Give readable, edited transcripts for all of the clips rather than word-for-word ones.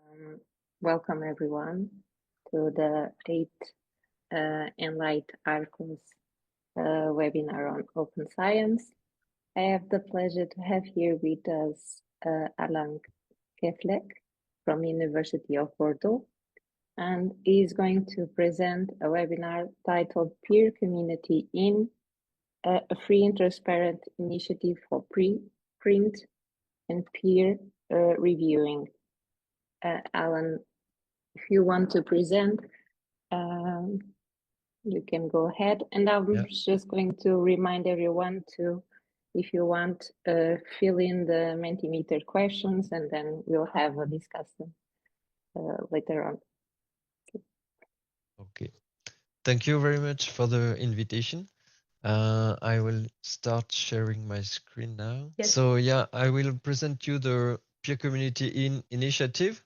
Um, Welcome everyone to the 8th ENLIGHT Arqus webinar on open science. I have the pleasure to have here with us Alain Queffelec from University of Bordeaux, and he is going to present a webinar titled Peer Community in a Free and Transparent Initiative for Preprint and Peer Reviewing. Alan, if you want to present, you can go ahead. And I'm just going to remind everyone to, if you want, fill in the Mentimeter questions, and then we'll have a discussion later on. Okay. Thank you very much for the invitation. I will start sharing my screen now. Yes. So yeah, I will present you the peer community in initiative.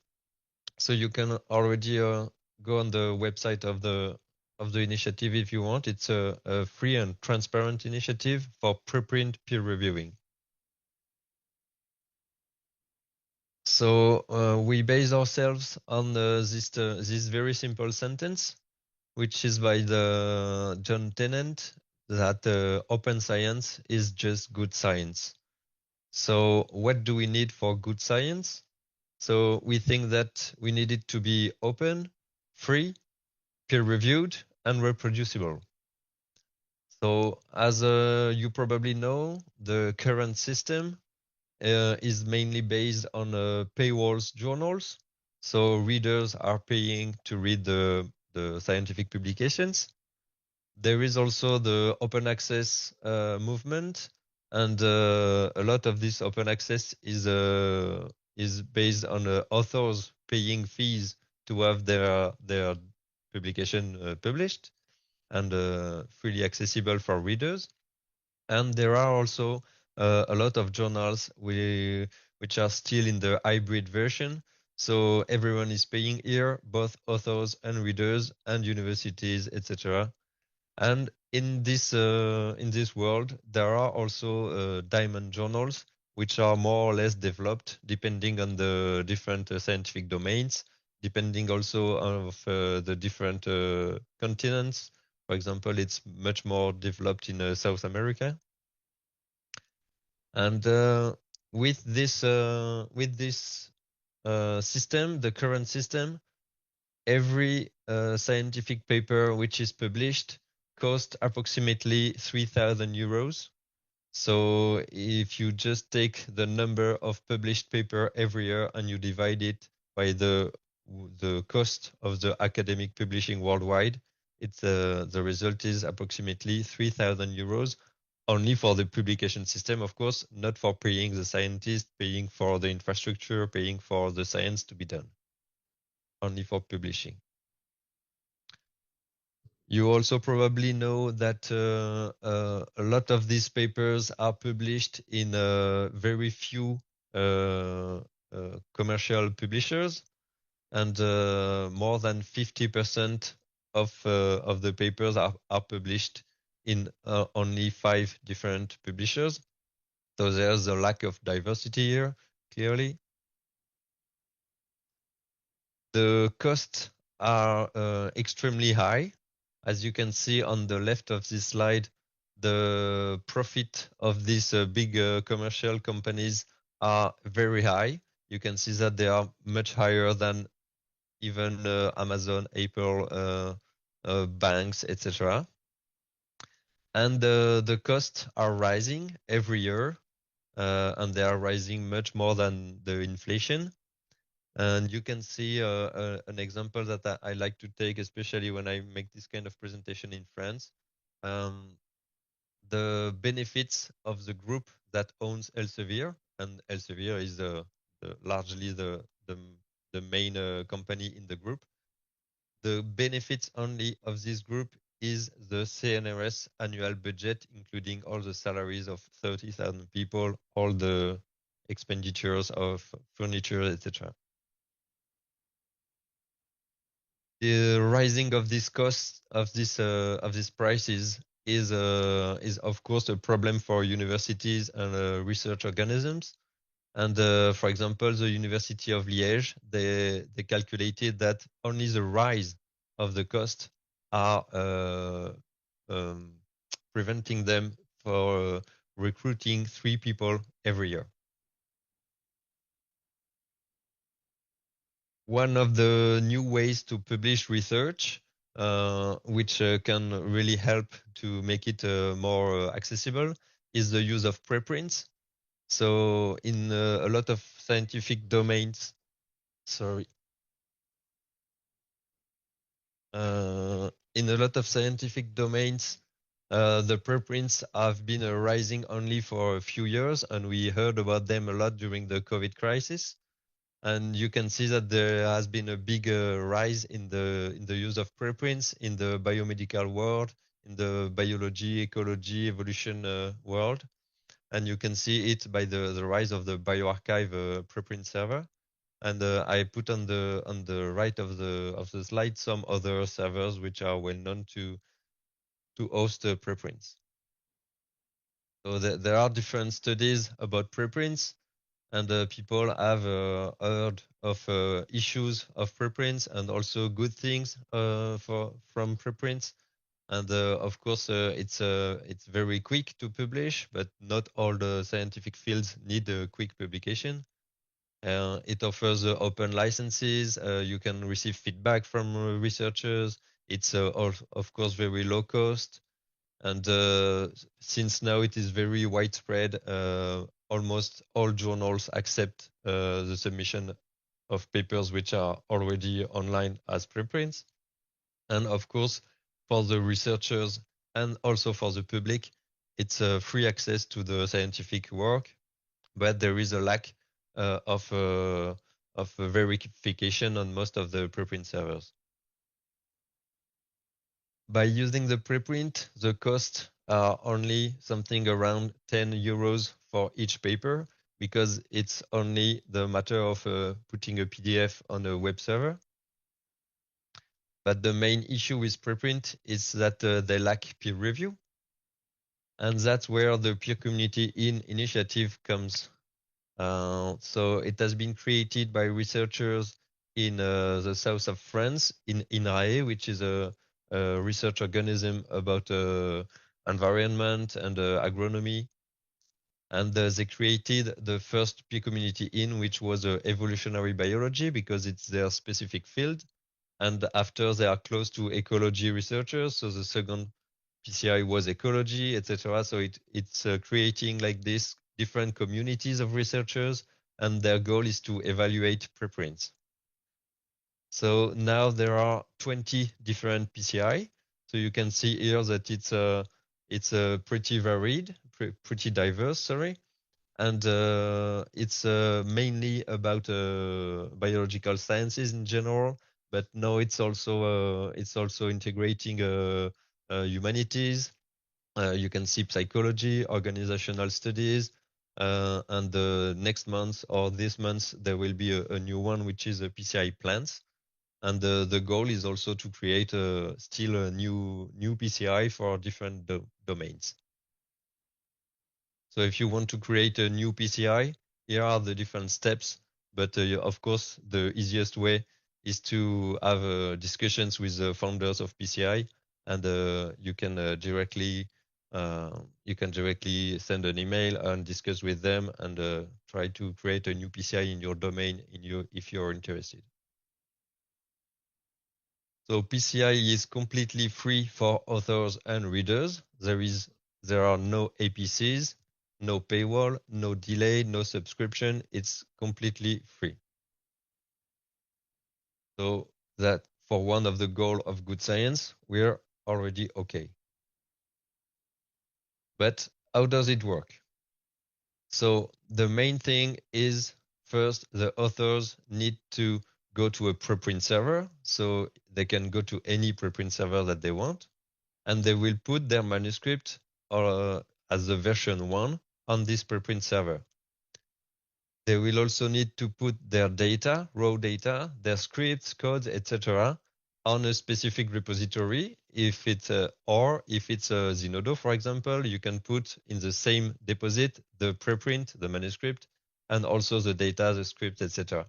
So you can already go on the website of the initiative if you want. It's a free and transparent initiative for preprint peer reviewing. So we base ourselves on this very simple sentence, which is by the John Tennant, that open science is just good science. So what do we need for good science? So we think that we need it to be open, free, peer-reviewed, and reproducible. So as you probably know, the current system is mainly based on paywalls journals. So readers are paying to read the scientific publications. There is also the open access movement, and a lot of this open access is based on authors paying fees to have their publication published and freely accessible for readers. And there are also a lot of journals which are still in the hybrid version. So everyone is paying here, both authors and readers and universities, etc. And in this world, there are also diamond journals, which are more or less developed depending on the different scientific domains, depending also of the different continents. For example, it's much more developed in South America. And with this system, the current system, every scientific paper which is published costs approximately 3,000 euros. So if you just take the number of published paper every year and you divide it by the cost of the academic publishing worldwide, it's the result is approximately 3,000 euros only for the publication system, of course, not for paying the scientists, paying for the infrastructure, paying for the science to be done, only for publishing. You also probably know that a lot of these papers are published in very few commercial publishers, and more than 50% of the papers are published in only 5 different publishers. So there's a lack of diversity here, clearly. The costs are extremely high. As you can see on the left of this slide, the profit of these big commercial companies are very high. You can see that they are much higher than even Amazon, Apple, banks, etc. And the costs are rising every year, and they are rising much more than the inflation. And you can see an example that I like to take, especially when I make this kind of presentation in France. The benefits of the group that owns Elsevier, and Elsevier is largely the main company in the group. The benefits only of this group is the CNRS annual budget, including all the salaries of 30,000 people, all the expenditures of furniture, etc. The rising of these costs of these prices is of course a problem for universities and research organisms. And for example, the University of Liège, they calculated that only the rise of the cost are um, preventing them for recruiting 3 people every year. One of the new ways to publish research, which can really help to make it more accessible, is the use of preprints. So in a lot of scientific domains, sorry, in a lot of scientific domains, the preprints have been rising only for a few years, and we heard about them a lot during the COVID crisis. And you can see that there has been a big rise in the use of preprints in the biomedical world, in the biology, ecology, evolution world. And you can see it by the rise of the bioRxiv preprint server. And I put on the right of the slide some other servers which are well known to host preprints. So there are different studies about preprints, and people have heard of issues of preprints and also good things from preprints. And of course, it's very quick to publish, but not all the scientific fields need a quick publication. It offers open licenses. You can receive feedback from researchers. It's of course very low cost, and since now it is very widespread, almost all journals accept the submission of papers which are already online as preprints. And of course, for the researchers and also for the public, it's free access to the scientific work, but there is a lack of verification on most of the preprint servers. By using the preprint, the costs are only something around 10 euros for each paper, because it's only the matter of putting a PDF on a web server. But the main issue with preprint is that they lack peer review. And that's where the peer community initiative comes. So it has been created by researchers in the south of France, in INRAE, which is a research organism about environment and agronomy. And they created the first peer community which was evolutionary biology, because it's their specific field. And after, they are close to ecology researchers, so the second PCI was ecology, etc. So it's creating like this different communities of researchers, and their goal is to evaluate preprints. So now there are 20 different PCI. So you can see here that it's pretty varied, pretty diverse, sorry. And it's mainly about biological sciences in general, but now it's also integrating humanities. You can see psychology, organizational studies, and next month or this month there will be a new one, which is a PCI plants. And the goal is also to create still a new PCI for different domains. So if you want to create a new PCI, here are the different steps. But of course, the easiest way is to have discussions with the founders of PCI, and you can directly send an email and discuss with them, and try to create a new PCI in your domain if you're interested. So PCI is completely free for authors and readers. There are no APCs, no paywall, no delay, no subscription. It's completely free. So that for one of the goal of good science, we're already okay. But how does it work? So the main thing is, first, the authors need to go to a preprint server, so they can go to any preprint server that they want, and they will put their manuscript as a version 1 on this preprint server. They will also need to put their data, raw data, their scripts, codes, etc., on a specific repository. If it's a Zenodo, for example, you can put in the same deposit the preprint, the manuscript, and also the data, the script, etc.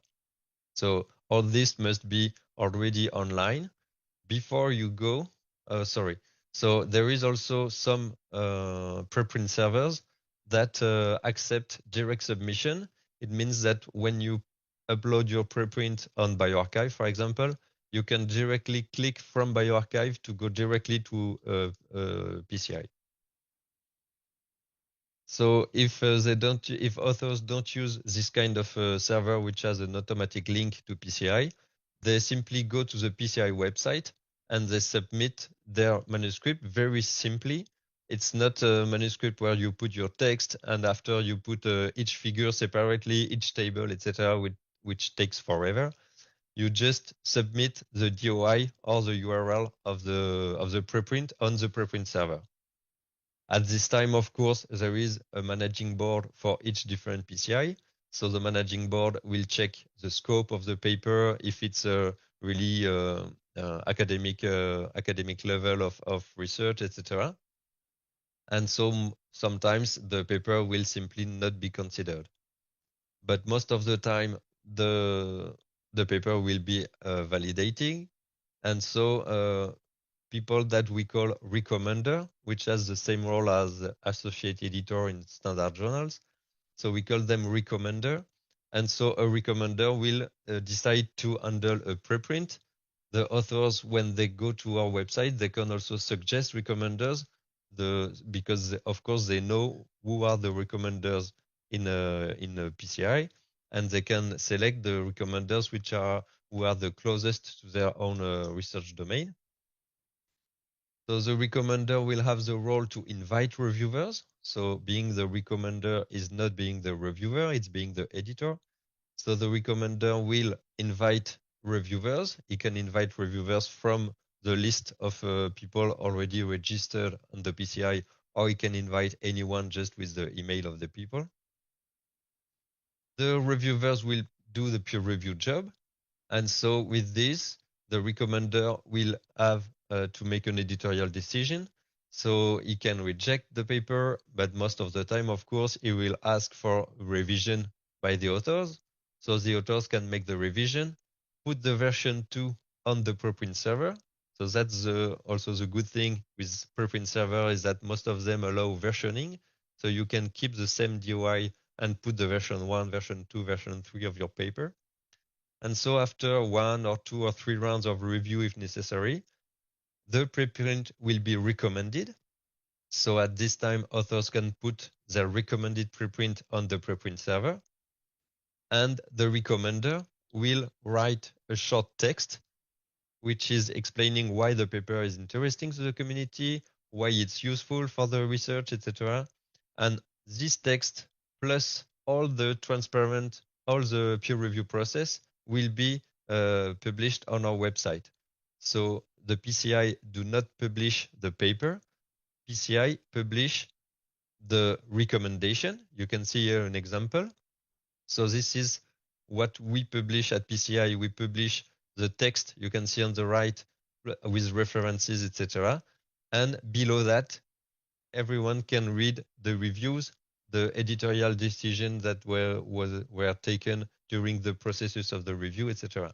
So all this must be already online before you go. Sorry. So there is also some preprint servers that accept direct submission. It means that when you upload your preprint on bioRxiv, for example, you can directly click from bioRxiv to go directly to PCI. So if if authors don't use this kind of server which has an automatic link to PCI, they simply go to the PCI website and they submit their manuscript very simply. It's not a manuscript where you put your text and after you put each figure separately, each table, etc., which takes forever. You just submit the DOI or the URL of the preprint on the preprint server. At this time, of course, there is a managing board for each different PCI. So the managing board will check the scope of the paper, if it's a really academic level of research, etc. And so sometimes the paper will simply not be considered. But most of the time, the paper will be validating. And so people that we call recommender, which has the same role as associate editor in standard journals. So we call them recommender. And so a recommender will decide to handle a preprint. The authors, when they go to our website, they can also suggest recommenders because of course they know who are the recommenders in a PCI, and they can select the recommenders who are the closest to their own research domain. So the recommender will have the role to invite reviewers. So being the recommender is not being the reviewer, it's being the editor. So the recommender will invite reviewers. He can invite reviewers from the list of people already registered on the PCI, or he can invite anyone just with the email of the people. The reviewers will do the peer review job. And so with this, the recommender will have to make an editorial decision. So he can reject the paper, but most of the time, of course, he will ask for revision by the authors. So the authors can make the revision, put the version 2 on the preprint server. So that's also the good thing with preprint server is that most of them allow versioning. So you can keep the same DOI and put the version 1, version 2, version 3 of your paper. And so after 1 or 2 or 3 rounds of review, if necessary, the preprint will be recommended. So at this time, authors can put their recommended preprint on the preprint server. And the recommender will write a short text, which is explaining why the paper is interesting to the community, why it's useful for the research, etc. And this text, plus all the peer review process, will be published on our website. So the PCI do not publish the paper. PCI publish the recommendation. You can see here an example. So this is what we publish at PCI. We publish the text you can see on the right with references, etc. And below that, everyone can read the reviews, the editorial decisions that were taken during the processes of the review, etc.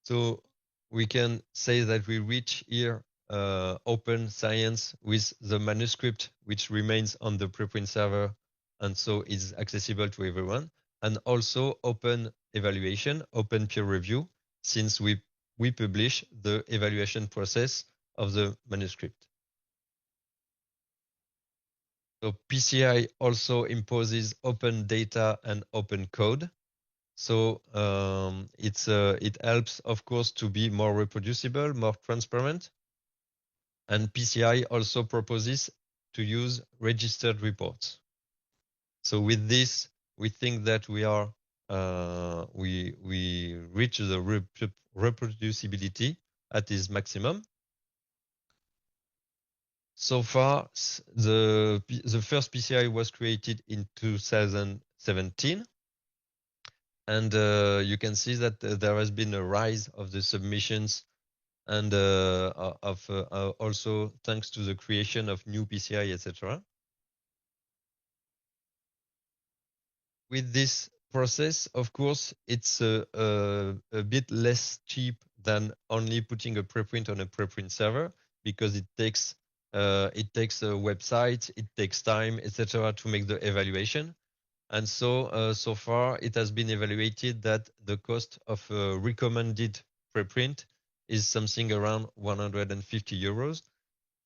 So we can say that we reach here open science with the manuscript, which remains on the preprint server, and so is accessible to everyone, and also open evaluation, open peer review, since we publish the evaluation process of the manuscript. So PCI also imposes open data and open code. So it helps, of course, to be more reproducible, more transparent. And PCI also proposes to use registered reports. So with this, we think that we are we reach the reproducibility at its maximum. So far, the first PCI was created in 2017. And you can see that there has been a rise of the submissions and also thanks to the creation of new PCI, etc. With this process, of course, it's a bit less cheap than only putting a preprint on a preprint server, because it takes a website, it takes time, etc., to make the evaluation. And so far, it has been evaluated that the cost of a recommended preprint is something around 150 euros,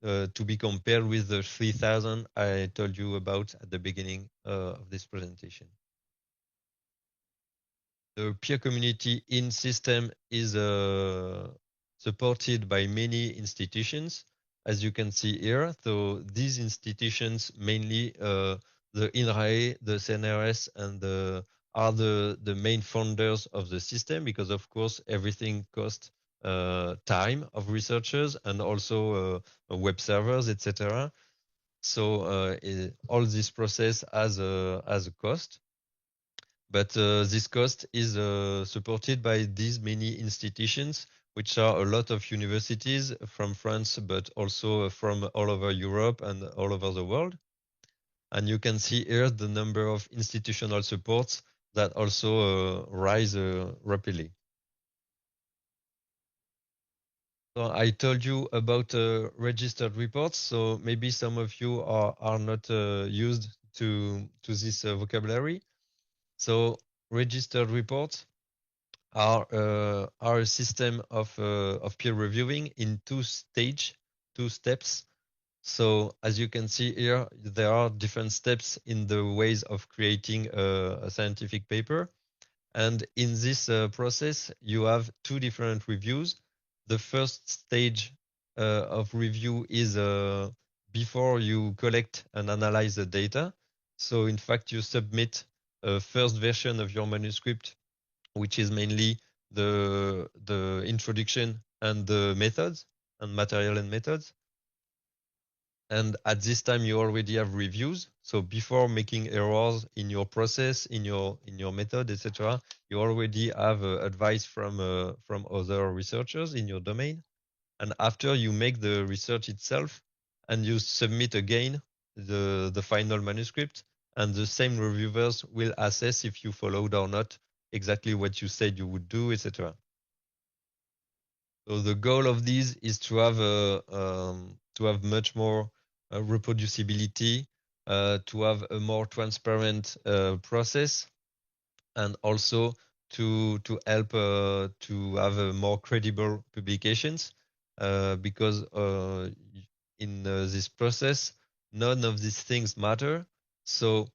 to be compared with the 3,000 I told you about at the beginning of this presentation. The peer community in system is supported by many institutions, as you can see here. So these institutions, mainly the INRAE, the CNRS, and are the main founders of the system, because of course everything costs time of researchers and also web servers, etc. So all this process has a cost. But this cost is supported by these many institutions, which are a lot of universities from France, but also from all over Europe and all over the world. And you can see here the number of institutional supports that also rise rapidly. So I told you about registered reports, so maybe some of you are not used to this vocabulary. So registered reports are a system of peer reviewing in two steps. So as you can see here, there are different steps in the ways of creating a scientific paper. And in this process, you have two different reviews. The first stage of review is before you collect and analyze the data. So in fact, you submit a first version of your manuscript, which is mainly the introduction and the methods and material and methods. And at this time, you already have reviews. So before making errors in your process, in your method, etc., you already have advice from other researchers in your domain. And after you make the research itself, and you submit again the final manuscript, and the same reviewers will assess if you followed or not exactly what you said you would do, etc. So the goal of these is to have much more reproducibility, to have a more transparent process, and also to help to have more credible publications, because in this process, none of these things matter. So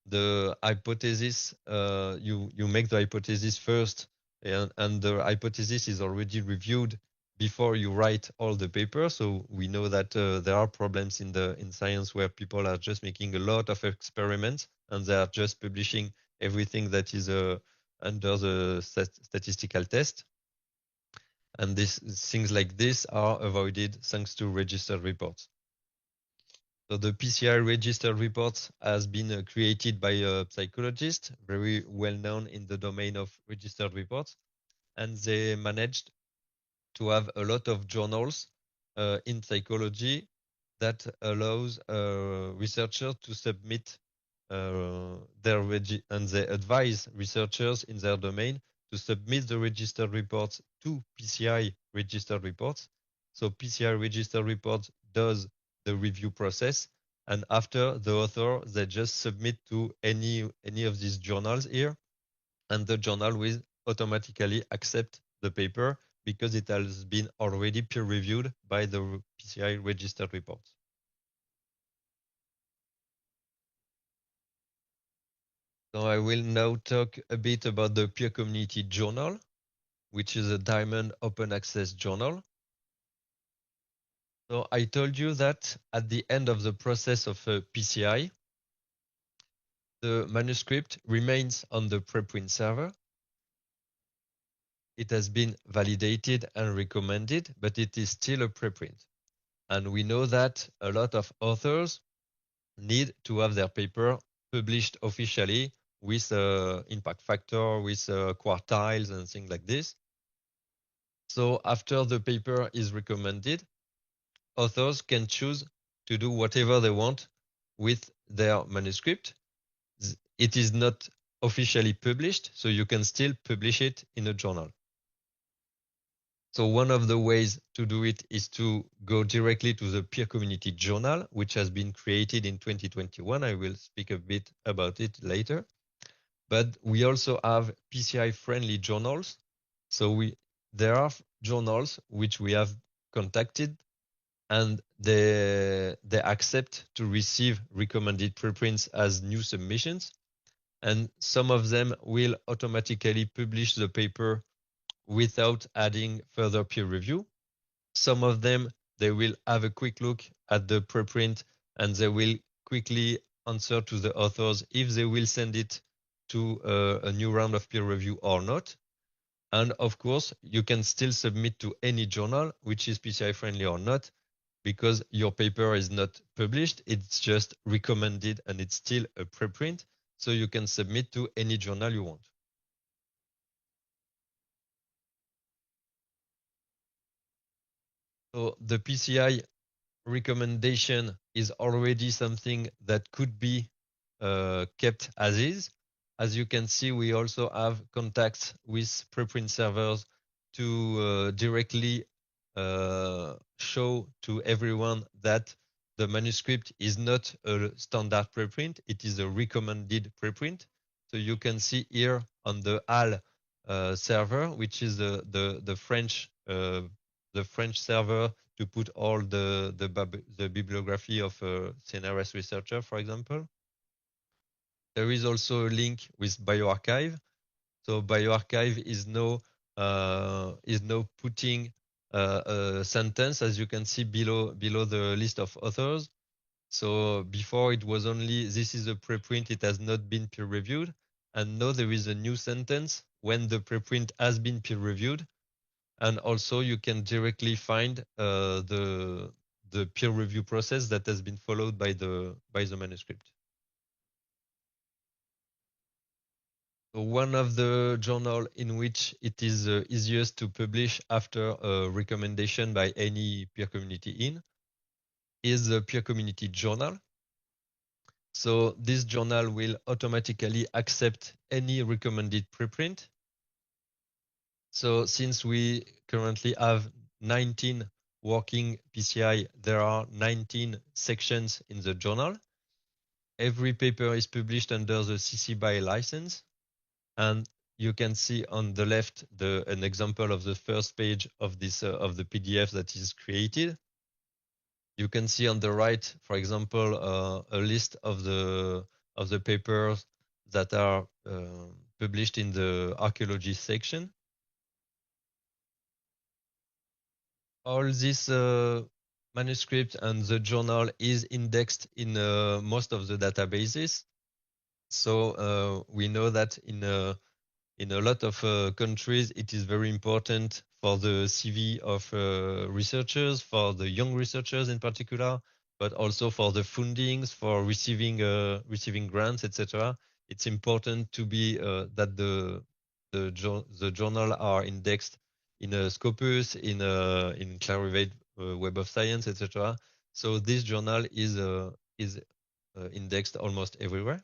the hypothesis, you make the hypothesis first, and the hypothesis is already reviewed before you write all the paper. So we know that there are problems in science where people are just making a lot of experiments and they are just publishing everything that is under the statistical test. And things like this are avoided thanks to registered reports. So the PCI registered report has been created by a psychologist, very well known in the domain of registered reports, and they managed to have a lot of journals in psychology that allows researchers to submit and they advise researchers in their domain to submit the registered reports to PCI registered reports. So PCI registered reports does the review process, and after the author, they just submit to any of these journals here, and the journal will automatically accept the paper because it has been already peer reviewed by the PCI registered reports. So I will now talk a bit about the peer community journal, which is a diamond open access journal. So I told you that at the end of the process of a PCI, the manuscript remains on the preprint server. It has been validated and recommended, but it is still a preprint. And we know that a lot of authors need to have their paper published officially with impact factor, with quartiles and things like this. So after the paper is recommended, authors can choose to do whatever they want with their manuscript. It is not officially published, so you can still publish it in a journal. So one of the ways to do it is to go directly to the peer community journal, which has been created in 2021. I will speak a bit about it later. But we also have PCI-friendly journals. So there are journals which we have contacted, and they accept to receive recommended preprints as new submissions. And some of them will automatically publish the paper without adding further peer review. Some of them, they will have a quick look at the preprint and they will quickly answer to the authors if they will send it to a new round of peer review or not. And of course, you can still submit to any journal, which is PCI friendly or not, because your paper is not published. It's just recommended and it's still a preprint. So you can submit to any journal you want. So the PCI recommendation is already something that could be kept as is. As you can see, we also have contacts with preprint servers to directly show to everyone that the manuscript is not a standard preprint, it is a recommended preprint. So you can see here on the HAL server, which is the French server to put all the bibliography of a CNRS researcher, for example. There is also a link with bioRxiv. So bioRxiv is now putting a sentence, as you can see below the list of authors. So before it was only this is a preprint, it has not been peer reviewed, and now there is a new sentence when the preprint has been peer reviewed. And also you can directly find the peer review process that has been followed by the manuscript. So one of the journal in which it is easiest to publish after a recommendation by any peer community is the peer community journal. So this journal will automatically accept any recommended preprint. So since we currently have 19 working PCI, there are 19 sections in the journal. Every paper is published under the CC BY license. And you can see on the left an example of the first page of this of the PDF that is created. You can see on the right, for example, a list of the papers that are published in the archaeology section. All this manuscript and the journal is indexed in most of the databases. So we know that in a lot of countries, it is very important for the CV of researchers, for the young researchers in particular, but also for the fundings, for receiving grants, etc. It's important to be that the journal are indexed in a Scopus, in Clarivate Web of Science, etc. So this journal is indexed almost everywhere.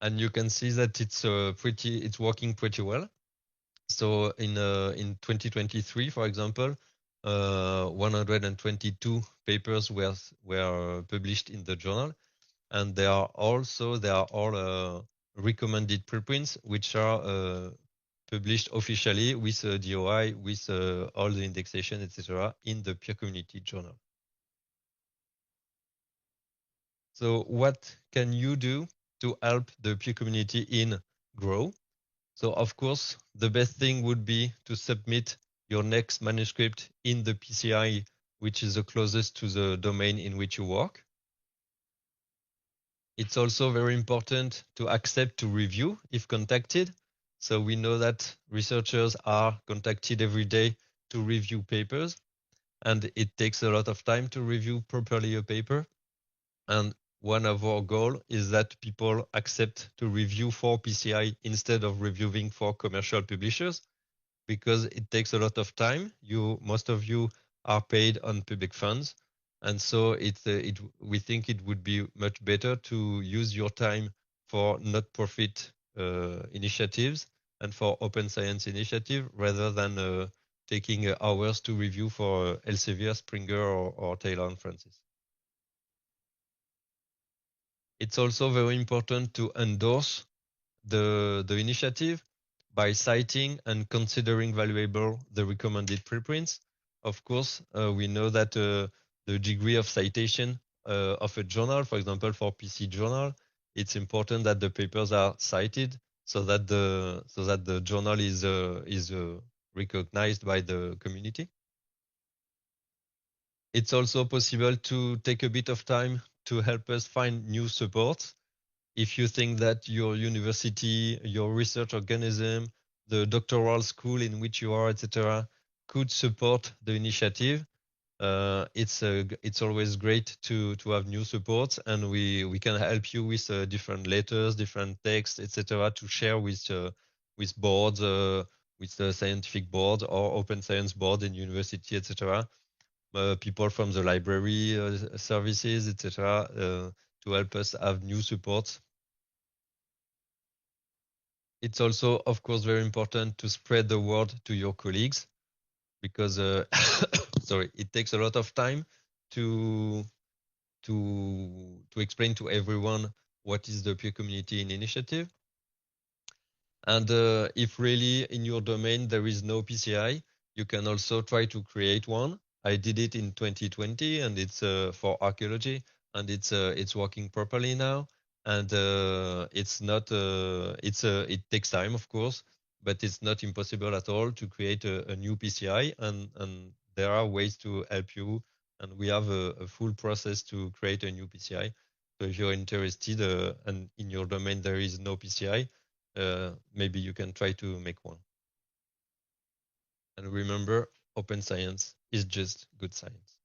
And you can see that it's working pretty well. So in 2023, for example, 122 papers were published in the journal, and they are all recommended preprints, which are published officially with DOI, with all the indexation, etc., in the peer community journal. So what can you do to help the peer community in grow? So of course, the best thing would be to submit your next manuscript in the PCI, which is the closest to the domain in which you work. It's also very important to accept to review if contacted. So we know that researchers are contacted every day to review papers, and it takes a lot of time to review properly a paper. And one of our goals is that people accept to review for PCI instead of reviewing for commercial publishers, because it takes a lot of time. Most of you are paid on public funds, and so we think it would be much better to use your time for not-profit initiatives and for open science initiative rather than taking hours to review for Elsevier, Springer, or Taylor and Francis. It's also very important to endorse the initiative by citing and considering valuable the recommended preprints. Of course, we know that the degree of citation of a journal, for example, for PC journal, it's important that the papers are cited so that the journal is recognized by the community. It's also possible to take a bit of time to help us find new supports. If you think that your university, your research organism, the doctoral school in which you are, etc., could support the initiative, it's always great to have new supports, and we can help you with different letters, different texts, etc., to share with boards, with the scientific board or open science board in university, etc. People from the library services, etc., to help us have new supports. It's also, of course, very important to spread the word to your colleagues because, sorry, it takes a lot of time to explain to everyone what is the peer community initiative. And if really in your domain there is no PCI, you can also try to create one. I did it in 2020, and it's for archaeology, and it's working properly now. And it's not it takes time, of course, but it's not impossible at all to create a new PCI, and there are ways to help you. And we have a full process to create a new PCI. So if you're interested and in your domain there is no PCI, maybe you can try to make one. And remember, open science is just good science.